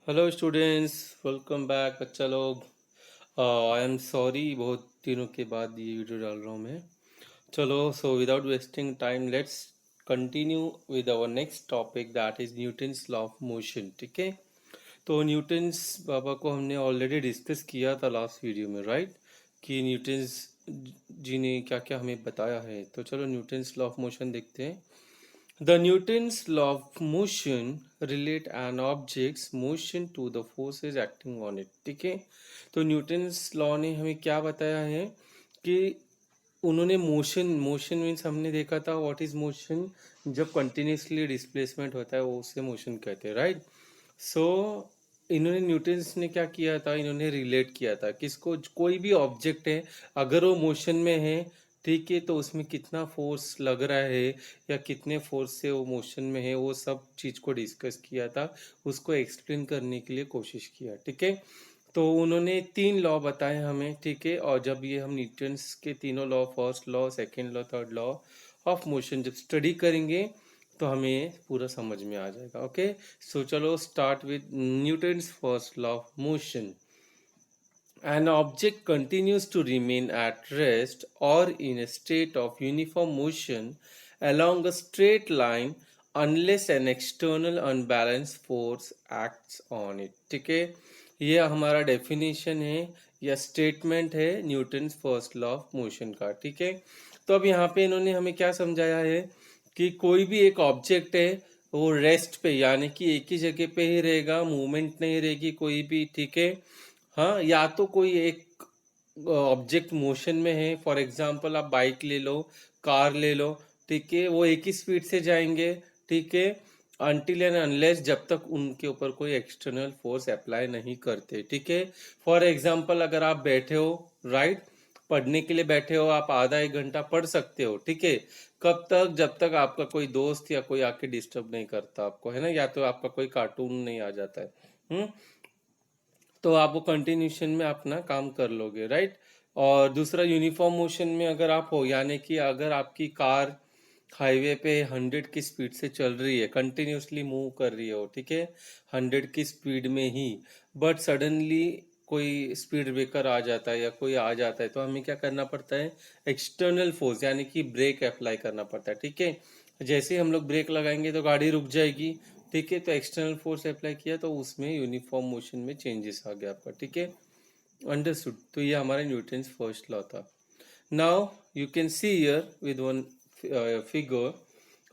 Hello students, welcome back बच्चा लोग। I am sorry, बहुत दिनों के बाद ये वीडियो डाल रहा हूँ मैं। चलो, so without wasting time let's continue with our next topic, that is Newton's law of motion. ठीक है, तो न्यूटन्स बाबा को हमने ऑलरेडी डिस्कस किया था लास्ट वीडियो में, राइट? कि न्यूटन्स जी ने क्या क्या हमें बताया है। तो चलो न्यूटन्स लॉ ऑफ मोशन देखते हैं। The Newton's law of motion relate an object's motion to the forces acting on it। ठीक है, तो न्यूटन्स लॉ ने हमें क्या बताया है कि उन्होंने मोशन मोशन मीन्स हमने देखा था व्हाट इज मोशन। जब कंटिन्यूसली डिस्प्लेसमेंट होता है वो उसे मोशन कहते हैं, राइट? सो इन्होंने न्यूटन्स ने क्या किया था, इन्होंने रिलेट किया था किसको, कोई भी ऑब्जेक्ट है अगर वो मोशन में है, ठीक है, तो उसमें कितना फोर्स लग रहा है या कितने फोर्स से वो मोशन में है, वो सब चीज़ को डिस्कस किया था, उसको एक्सप्लेन करने के लिए कोशिश किया। ठीक है, तो उन्होंने तीन लॉ बताए हमें, ठीक है, और जब ये हम न्यूटन्स के तीनों law, first law, second law, third law of motion जब स्टडी करेंगे तो हमें पूरा समझ में आ जाएगा। ओके, सो चलो start with Newton's first law of motion. An object continues to remain at rest or in a state of uniform motion along a straight line unless an external unbalanced force acts on it। ठीक है, ये हमारा definition है या statement है Newton's first law of motion का। ठीक है, तो अब यहाँ पे इन्होंने हमें क्या समझाया है कि कोई भी एक ऑब्जेक्ट है वो रेस्ट पे यानी कि एक ही जगह पे ही रहेगा, मूवमेंट नहीं रहेगी कोई भी। ठीक है, हाँ, या तो कोई एक ऑब्जेक्ट मोशन में है, फॉर एग्जांपल आप बाइक ले लो, कार ले लो, ठीक है, वो एक ही स्पीड से जाएंगे, ठीक है, अनटिल एंड अनलेस जब तक उनके ऊपर कोई एक्सटर्नल फोर्स अप्लाई नहीं करते। ठीक है, फॉर एग्जांपल अगर आप बैठे हो, राइट, पढ़ने के लिए बैठे हो, आप आधा एक घंटा पढ़ सकते हो, ठीक है, कब तक, जब तक आपका कोई दोस्त या कोई आके डिस्टर्ब नहीं करता आपको, है ना, या तो आपका कोई कार्टून नहीं आ जाता है। तो आप वो कंटिन्यूशन में अपना काम कर लोगे, राइट? और दूसरा, यूनिफॉर्म मोशन में अगर आप हो, यानी कि अगर आपकी कार हाईवे पे 100 की स्पीड से चल रही है, कंटिन्यूसली मूव कर रही हो, ठीक है, 100 की स्पीड में ही, बट सडनली कोई स्पीड ब्रेकर आ जाता है या कोई आ जाता है, तो हमें क्या करना पड़ता है, एक्सटर्नल फोर्स यानी कि ब्रेक अप्लाई करना पड़ता है। ठीक है, जैसे ही हम लोग ब्रेक लगाएंगे तो गाड़ी रुक जाएगी, ठीक है, तो एक्सटर्नल फोर्स अप्लाई किया तो उसमें यूनिफॉर्म मोशन में चेंजेस आ गया आपका। ठीक है, अंडरस्टूड, तो ये हमारा न्यूटन्स फर्स्ट लॉ था। Now you can see here with one figure,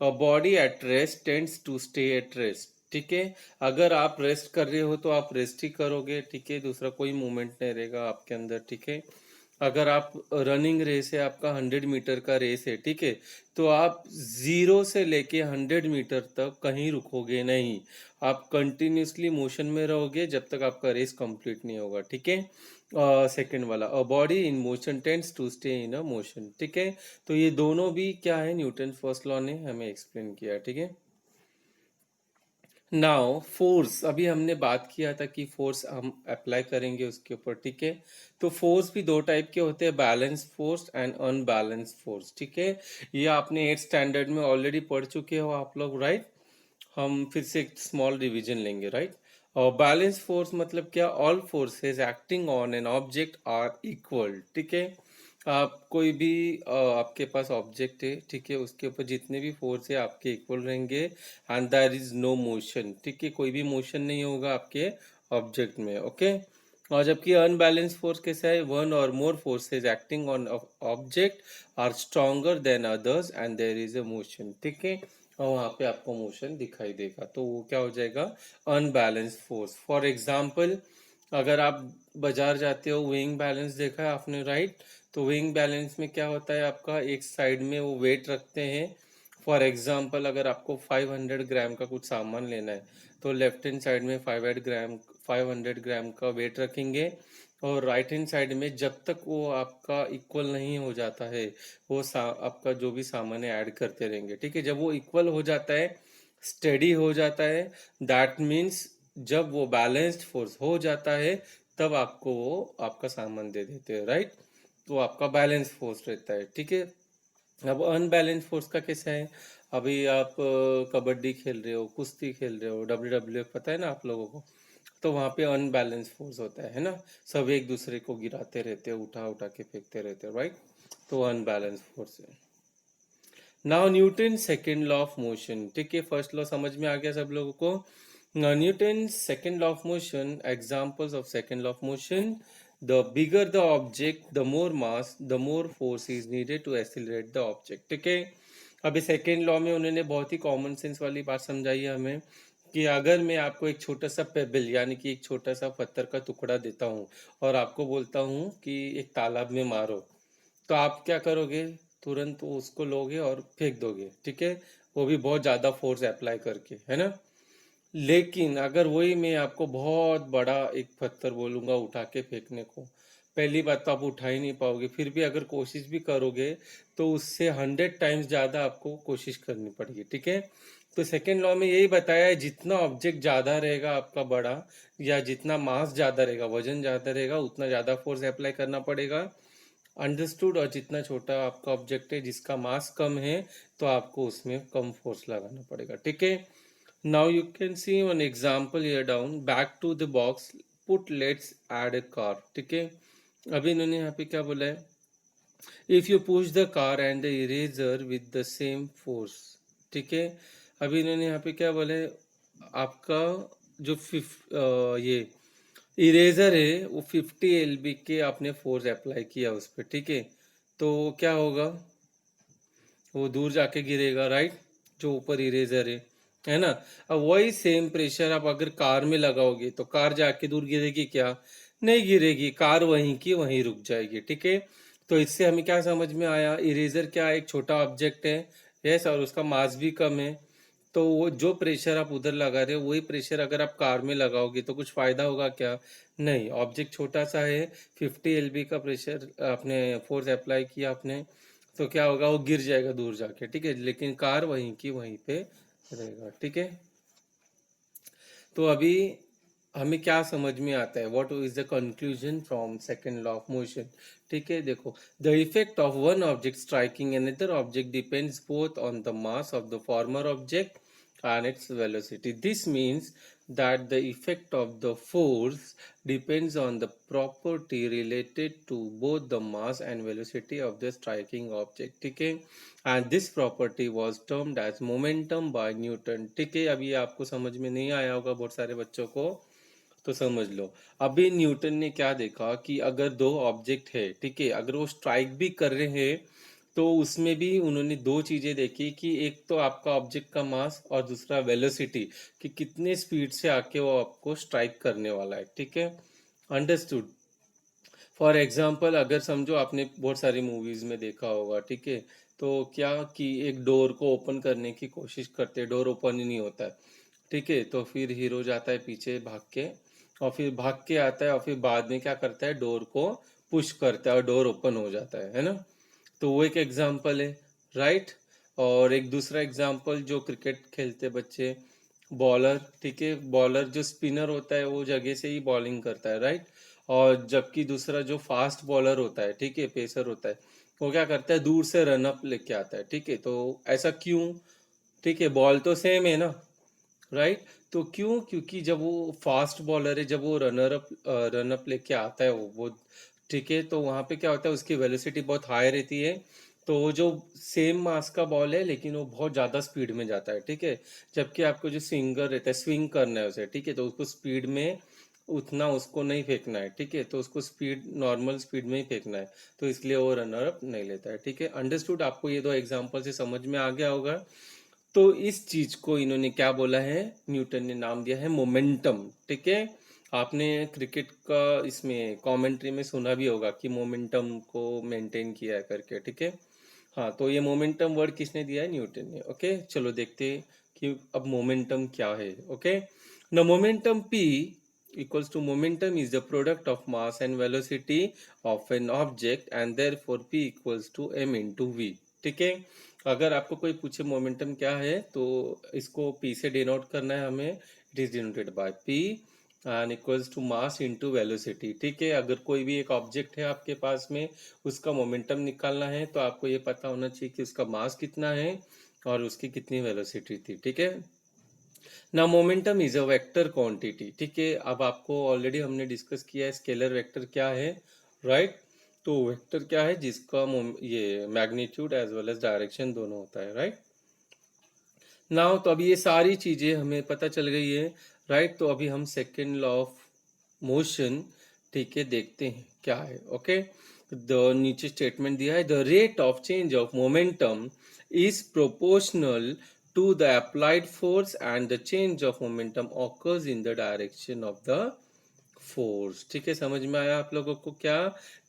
a body at rest tends to stay at rest. ठीक है, अगर आप रेस्ट कर रहे हो तो आप रेस्ट ही करोगे, ठीक है, दूसरा कोई मूवमेंट नहीं रहेगा आपके अंदर। ठीक है, अगर आप रनिंग रेस है, आपका 100 मीटर का रेस है, ठीक है, तो आप 0 से लेके 100 मीटर तक कहीं रुकोगे नहीं, आप कंटिन्यूसली मोशन में रहोगे जब तक आपका रेस कंप्लीट नहीं होगा। ठीक है, सेकंड वाला, a body in motion tends to stay in a motion. ठीक है, तो ये दोनों भी क्या है, न्यूटन फर्स्ट लॉ ने हमें एक्सप्लेन किया। ठीक है, नाउ फोर्स, अभी हमने बात किया था कि फोर्स हम अप्लाई करेंगे उसके ऊपर। ठीक है, तो फोर्स भी दो टाइप के होते हैं, balance force and unbalance force. ठीक है, ये आपने 8th स्टैंडर्ड में ऑलरेडी पढ़ चुके हो आप लोग, राइट? हम फिर से एक स्मॉल रिवीजन लेंगे, राइट? और बैलेंस फोर्स मतलब क्या, all forces acting on an object are equal. ठीक है, आप कोई भी आपके पास ऑब्जेक्ट है, ठीक है, उसके ऊपर जितने भी फोर्स है आपके इक्वल रहेंगे, and there is no motion. ठीक है, कोई भी मोशन नहीं होगा आपके ऑब्जेक्ट में। ओके, और जबकि अनबैलेंस फोर्स कैसा है, वन और more forces acting on object are stronger than others and there is a motion. ठीक है, और वहाँ पे आपको मोशन दिखाई देगा, तो वो क्या हो जाएगा, अनबैलेंस फोर्स। फॉर एग्जाम्पल, अगर आप बाजार जाते हो, वेइंग बैलेंस देखा है आपने, राइट? तो वेइंग बैलेंस में क्या होता है, आपका एक साइड में वो वेट रखते हैं। फॉर एग्जाम्पल, अगर आपको 500 ग्राम का कुछ सामान लेना है तो लेफ्ट हैंड साइड में 500 ग्राम का वेट रखेंगे, और राइट हैंड साइड में जब तक वो आपका इक्वल नहीं हो जाता है, वो आपका जो भी सामान है ऐड करते रहेंगे। ठीक है, जब वो इक्वल हो जाता है, स्टेडी हो जाता है, दैट मीन्स जब वो बैलेंस्ड फोर्स हो जाता है, तब आपको वो आपका सामान दे देते हैं, राइट? तो आपका बैलेंस फोर्स रहता है। ठीक है, अब अनबैलेंस फोर्स का कैसा है, अभी आप कबड्डी खेल रहे हो, कुश्ती खेल रहे हो, डब्ल्यू डब्ल्यू पता है ना आप लोगों को, तो वहाँ पे अनबैलेंस फोर्स होता है ना, सब एक दूसरे को गिराते रहते हैं, उठा उठा के फेंकते रहते हैं, राइट। तो अनबैलेंस फोर्स है। Now Newton second law of motion, ठीक है, फर्स्ट लॉ समझ में आ गया सब लोगों को। Newton second law of motion, examples of second law of motion, the bigger the object the more mass the more force is needed to accelerate the object, ठीक है। अभी सेकेंड लॉ में उन्होंने बहुत ही कॉमन सेंस वाली बात समझाई है हमें कि अगर मैं आपको एक छोटा सा पेबल यानी कि एक छोटा सा पत्थर का टुकड़ा देता हूँ और आपको बोलता हूँ कि एक तालाब में मारो, तो आप क्या करोगे, तुरंत वो उसको लोगे और फेंक दोगे, ठीक है, वो भी बहुत ज़्यादा फोर्स अप्लाई करके, है ना। लेकिन अगर वही मैं आपको बहुत बड़ा एक पत्थर बोलूँगा उठा के फेंकने को, पहली बात तो आप उठा ही नहीं पाओगे, फिर भी अगर कोशिश भी करोगे तो उससे 100 टाइम्स ज़्यादा आपको कोशिश करनी पड़ेगी, ठीक है। तो सेकेंड लॉ में यही बताया है, जितना ऑब्जेक्ट ज़्यादा रहेगा आपका बड़ा, या जितना मास ज़्यादा रहेगा, वजन ज़्यादा रहेगा, उतना ज़्यादा फोर्स अप्लाई करना पड़ेगा, अंडरस्टूड। और जितना छोटा आपका ऑब्जेक्ट है जिसका मास कम है, तो आपको उसमें कम फोर्स लगाना पड़ेगा, ठीक है। Now you can see one example here down, back to the box, put let's add a car, ठीक है। अभी इन्होंने यहाँ पे क्या बोला है, if you push the car and the eraser with the same force, ठीक है। अभी इन्होंने यहाँ पे क्या बोला है, आपका जो ये इरेजर है वो 50 LB के आपने फोर्स अप्लाई किया उस पर, ठीक है, तो क्या होगा, वो दूर जाके गिरेगा, राइट, जो ऊपर इरेजर है ना। अब वही सेम प्रेशर आप अगर कार में लगाओगे तो कार जाके दूर गिरेगी क्या, नहीं गिरेगी, कार वहीं की वहीं रुक जाएगी, ठीक है। तो इससे हमें क्या समझ में आया, इरेजर क्या एक छोटा ऑब्जेक्ट है, यस, और उसका मास भी कम है, तो वो जो प्रेशर आप उधर लगा रहे हो वही प्रेशर अगर आप कार में लगाओगे तो कुछ फायदा होगा क्या, नहीं, ऑब्जेक्ट छोटा सा है, 50 LB का प्रेशर आपने फोर्स अप्लाई किया आपने, तो क्या होगा, वो गिर जाएगा दूर जाके, ठीक है, लेकिन कार वहीं की वहीं पे रहेगा, ठीक है। तो अभी हमें क्या समझ में आता है, what is the conclusion from second law of motion, ठीक है। देखो, the effect of one object striking another object depends both on the mass of the former object and its velocity. This means that the effect of the force depends on the property related to both the mass and velocity of the striking object, ठीक है, and this property was termed as momentum by Newton, ठीक है। अभी आपको समझ में नहीं आया होगा बहुत सारे बच्चों को, तो समझ लो। अभी न्यूटन ने क्या देखा कि अगर दो ऑब्जेक्ट है, ठीक है, अगर वो स्ट्राइक भी कर रहे हैं, तो उसमें भी उन्होंने दो चीजें देखी कि एक तो आपका ऑब्जेक्ट का मास और दूसरा वेलोसिटी, कि कितने स्पीड से आके वो आपको स्ट्राइक करने वाला है, ठीक है, अंडरस्टूड। फॉर एग्जाम्पल अगर समझो आपने बहुत सारी मूवीज में देखा होगा, ठीक है, तो क्या कि एक डोर को ओपन करने की कोशिश करते हैं, डोर ओपन ही नहीं होता है, ठीक है, तो फिर हीरो जाता है पीछे भाग के, और फिर भाग के आता है, और फिर बाद में क्या करता है, डोर को पुश करता है और डोर ओपन हो जाता है ना। तो वो एक एग्जाम्पल है, राइट। और एक दूसरा एग्जाम्पल, जो क्रिकेट खेलते बच्चे, बॉलर, ठीक है, बॉलर जो स्पिनर होता है वो जगह से ही बॉलिंग करता है, राइट। और जबकि दूसरा जो फास्ट बॉलर होता है, ठीक है, पेसर होता है, वो क्या करता है, दूर से रन अप लेके आता है, ठीक है। तो ऐसा क्यों, ठीक है, बॉल तो सेम है ना, राइट। तो क्यों, क्योंकि जब वो फास्ट बॉलर है, जब वो रन अप लेके आता है वो, ठीक है, तो वहां पे क्या होता है, उसकी वेलोसिटी बहुत हाई रहती है, तो वो जो सेम मास का बॉल है लेकिन वो बहुत ज्यादा स्पीड में जाता है, ठीक है। जबकि आपको जो स्विंगर रहता है, स्विंग करना है उसे, ठीक है, तो उसको स्पीड में उतना उसको नहीं फेंकना है, ठीक है, तो उसको स्पीड नॉर्मल स्पीड में ही फेंकना है, तो इसलिए वो रनर अप नहीं लेता है, ठीक है, अंडरस्टूड। आपको ये दो एग्जांपल से समझ में आ गया होगा। तो इस चीज को इन्होंने क्या बोला है, न्यूटन ने नाम दिया है मोमेंटम, ठीक है। आपने क्रिकेट का इसमें कमेंट्री में सुना भी होगा कि मोमेंटम को मेंटेन किया है करके, ठीक है। हाँ, तो ये मोमेंटम वर्ड किसने दिया है, न्यूटन ने, ओके। चलो देखते हैं कि अब मोमेंटम क्या है, ओके। न momentum p equals to momentum is the product of mass and velocity of an object and therefore p equals to m into v, ठीक है। अगर आपको कोई पूछे मोमेंटम क्या है, तो इसको p से डिनोट करना है हमें, it is denoted by p and equals to mass into velocity, ठीक है। अगर कोई भी एक ऑब्जेक्ट है आपके पास में, उसका मोमेंटम निकालना है, तो आपको ये पता होना चाहिए कि उसका मास कितना है और उसकी कितनी वेलोसिटी थी, ठीक है। ना momentum is a vector quantity, ठीक है। अब आपको ऑलरेडी हमने डिस्कस किया है स्केलर वेक्टर क्या है, राइट। तो वेक्टर क्या है जिसका ये magnitude as well as direction दोनों होता है, राइट। नाउ तो अभी ये सारी चीजें हमें पता चल गई है, राइट। तो अभी हम सेकेंड लॉ ऑफ मोशन, ठीक है, देखते हैं क्या है। ओके, द नीचे स्टेटमेंट दिया है, the rate of change of momentum is proportional to the applied force and the change of momentum occurs in the direction of the force, ठीक है। समझ में आया आप लोगों को क्या,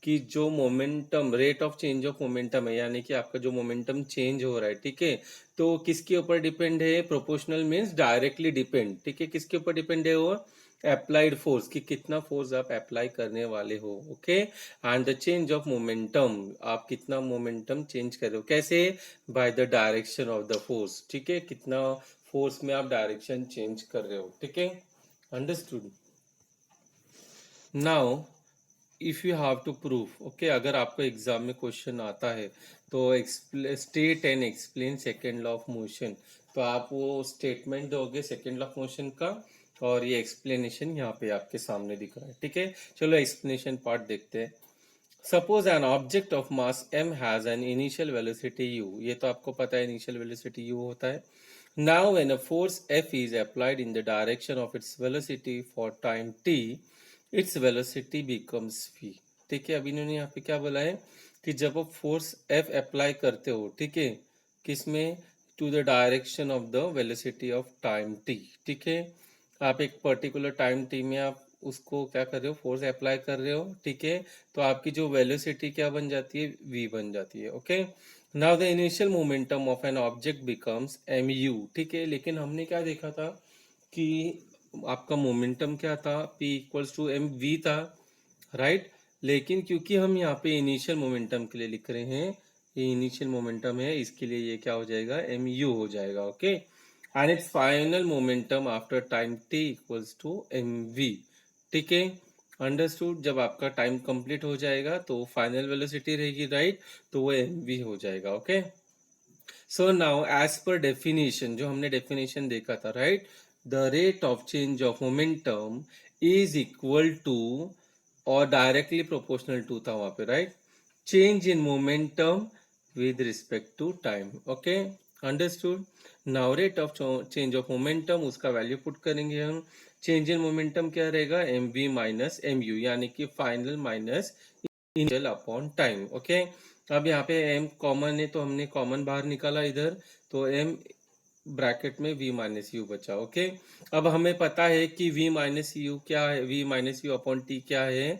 कि जो momentum, rate of change of momentum है, यानी कि आपका जो मोमेंटम चेंज हो रहा है, ठीक है, तो किसके ऊपर डिपेंड है, प्रोपोर्शनल मीन्स डायरेक्टली डिपेंड, ठीक है। किसके ऊपर डिपेंड है वो, अप्लाइड फोर्स, कि कितना फोर्स आप अप्लाई करने वाले हो, okay. And the change of momentum, आप कितना मोमेंटम चेंज कर रहे हो, कैसे, by the direction of the force, ठीक है, कितना फोर्स में आप डायरेक्शन चेंज कर रहे हो, ठीक है। Understood. Now if you have to proof, okay, अगर आपको एग्जाम में क्वेश्चन आता है तो state and explain second law of motion, तो आप वो स्टेटमेंट दोगे सेकेंड लॉ ऑफ मोशन का, और ये एक्सप्लेनेशन यहाँ पे आपके सामने दिख रहा है, ठीक है। चलो एक्सप्लेनेशन पार्ट देखते हैं। Suppose an object of mass m has an initial velocity u, ये तो आपको पता है इनिशियल वेलोसिटी u होता है। Now when a force f is applied in the direction of its velocity for time t, its velocity becomes v, ठीक है। अभी इन्होंने यहाँ पे क्या बोला है कि जब आप फोर्स f अप्लाई करते हो, ठीक है, किसमें, to the direction of the velocity of time t, ठीक है। आप एक पर्टिकुलर टाइम t में आप उसको क्या कर रहे हो, फोर्स अप्लाई कर रहे हो, ठीक है। तो आपकी जो वेलोसिटी क्या बन जाती है, v बन जाती है, okay. Now the initial momentum of an object becomes mu, ठीक है। लेकिन हमने क्या देखा था कि आपका मोमेंटम क्या था, p equals to m v था, राइट। लेकिन क्योंकि हम यहाँ पे इनिशियल मोमेंटम के लिए लिख रहे हैं, ये इनिशियल मोमेंटम है, इसके लिए ये क्या हो जाएगा, एम यू हो जाएगा, okay. And it's final momentum after time t equals to m v, ठीक है। अंडरस्टूड। जब आपका टाइम कंप्लीट हो जाएगा तो फाइनल वेलोसिटी रहेगी, राइट, तो वो एम वी हो जाएगा, okay. So now as per definition, जो हमने डेफिनेशन देखा था, right, the rate of change of momentum is equal to, और डायरेक्टली प्रोपोर्शनल टू था वहां पे, right, change in momentum with respect to time, okay. Understood. Now rate of change of momentum, उसका value put करेंगे हम। Change in momentum क्या रहेगा, m v minus m u, यानी कि final minus initial upon time, okay. अब यहाँ पे m कॉमन है तो हमने कॉमन बाहर निकाला इधर, तो m ब्रैकेट में v माइनस यू बचा, ओके। अब हमें पता है कि v माइनस यू क्या है, v minus you upon T क्या है,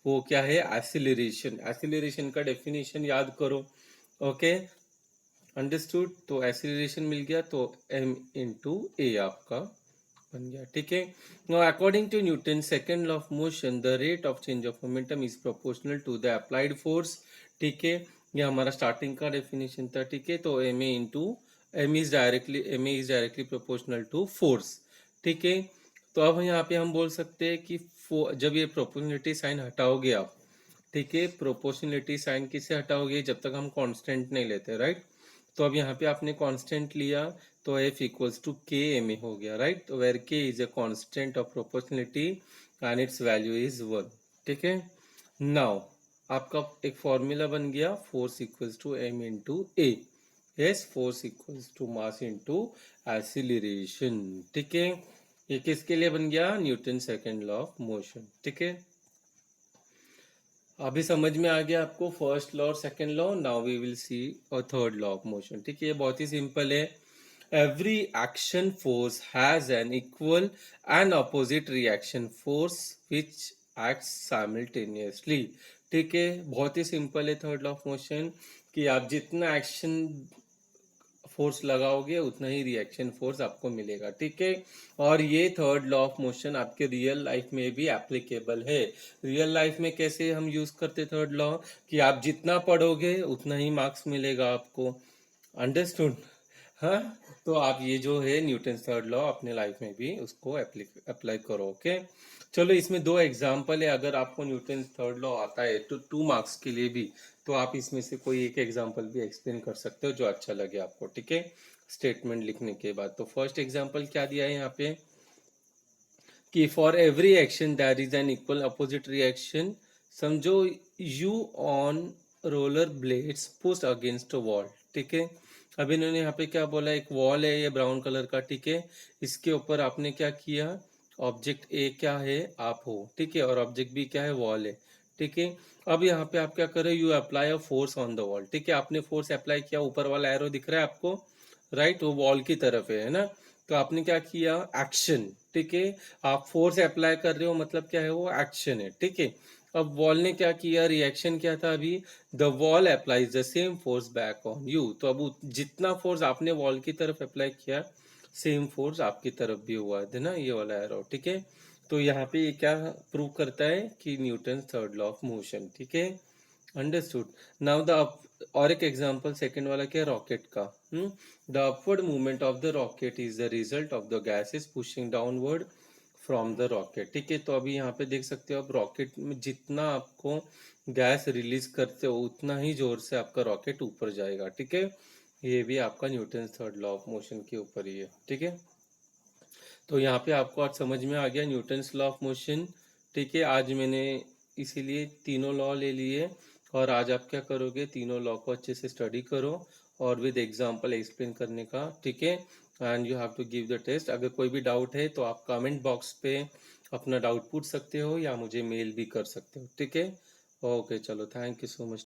वो क्या है, एक्सीलरेशन। एक्सीलरेशन का डेफिनेशन याद करो, ओके। अंडरस्टूड। तो एक्सीलरेशन मिल गया तो m इंटू ए आपका बन गया, ठीक है। Now according to Newton second law of motion, the rate of change of momentum is proportional to the applied force, ठीक है। ये हमारा स्टार्टिंग का डेफिनेशन था, ठीक है। तो m a into m a is directly proportional to force, ठीक है। तो अब यहाँ पे हम बोल सकते हैं कि जब ये प्रोपोर्शनलिटी साइन हटाओगे आप, ठीक है, प्रोपोर्शनलिटी साइन किससे हटाओगे, जब तक हम कांस्टेंट नहीं लेते, राइट। तो अब यहाँ पे आपने कांस्टेंट लिया तो f equals to k m a हो गया, राइट। तो where k is a constant of proportionality and its value is 1, ठीक है। नाउ आपका एक फॉर्मूला बन गया, force equals to m into a, yes, force equals to mass into acceleration, ठीक है। ये किसके लिए बन गया, Newton second law of motion, ठीक है। अभी समझ में आ गया आपको फर्स्ट लॉ और second law. Now we will see a third law of motion, ठीक है। ये बहुत ही सिंपल है। Every action force has an equal and opposite reaction force which acts simultaneously, ठीक है। बहुत ही सिंपल है थर्ड लॉ ऑफ मोशन, कि आप जितना एक्शन फोर्स लगाओगे उतना ही रिएक्शन फोर्स आपको मिलेगा, ठीक है। और ये थर्ड लॉ ऑफ मोशन आपके रियल लाइफ में भी एप्लीकेबल है। रियल लाइफ में कैसे हम यूज करते थर्ड लॉ, कि आप जितना पढ़ोगे उतना ही मार्क्स मिलेगा आपको, अंडरस्टूड। हाँ, तो आप ये जो है न्यूटन थर्ड लॉ अपने लाइफ में भी उसको अप्लाई करो, ओके। चलो इसमें दो एग्जाम्पल है, अगर आपको न्यूटन थर्ड लॉ आता है तो 2 मार्क्स के लिए भी, तो आप इसमें से कोई एक एग्जाम्पल भी एक्सप्लेन कर सकते हो जो अच्छा लगे आपको, ठीक है। स्टेटमेंट लिखने के बाद। तो फर्स्ट एग्जांपल क्या दिया है यहाँ पे कि for every action there is an equal opposite reaction. समझो you on roller blades push against a wall, ठीक है। अब इन्होंने यहाँ पे क्या बोला, एक वॉल है ये ब्राउन कलर का, ठीक है। इसके ऊपर आपने क्या किया, ऑब्जेक्ट ए क्या है, आप हो, ठीक है, और ऑब्जेक्ट बी क्या है, वॉल है, ठीक है। अब यहाँ पे आप क्या करो, you apply a force on the wall, ठीक है। आपने फोर्स अप्लाई किया, ऊपर वाला एरो दिख रहा है आपको, राइट, वो वॉल की तरफ है ना। तो आपने क्या किया, एक्शन, ठीक है। आप फोर्स अप्लाई कर रहे हो, मतलब क्या है, वो एक्शन है, ठीक है। अब वॉल ने क्या किया, रिएक्शन क्या था अभी, the wall applies the same force back on you. तो अब जितना फोर्स आपने वॉल की तरफ अप्लाई किया, सेम फोर्स आपकी तरफ भी हुआ है ना, ये वाला एरो, ठीक है। तो यहाँ पे ये क्या प्रूव करता है कि Newton third law of motion, ठीक है, अंडरस्टूड। नाउ द और एक एग्जांपल सेकंड वाला क्या है, रॉकेट का। The upward movement of the rocket is the result of the gases pushing downward from the rocket, ठीक है। तो अभी यहाँ पे देख सकते हो आप, रॉकेट में जितना आपको गैस रिलीज करते हो उतना ही जोर से आपका रॉकेट ऊपर जाएगा, ठीक है। ये भी आपका Newton third law of motion के ऊपर ही है, ठीक है। तो यहाँ पे आपको आज समझ में आ गया न्यूटन्स लॉ ऑफ मोशन, ठीक है। आज मैंने इसीलिए तीनों लॉ ले लिए, और आज आप क्या करोगे, तीनों लॉ को अच्छे से स्टडी करो और विद एग्जांपल एक्सप्लेन करने का, ठीक है। And you have to give the test. अगर कोई भी डाउट है तो आप कमेंट बॉक्स पे अपना डाउट पूछ सकते हो या मुझे मेल भी कर सकते हो, ठीक है। ओके, चलो, थैंक यू सो मच।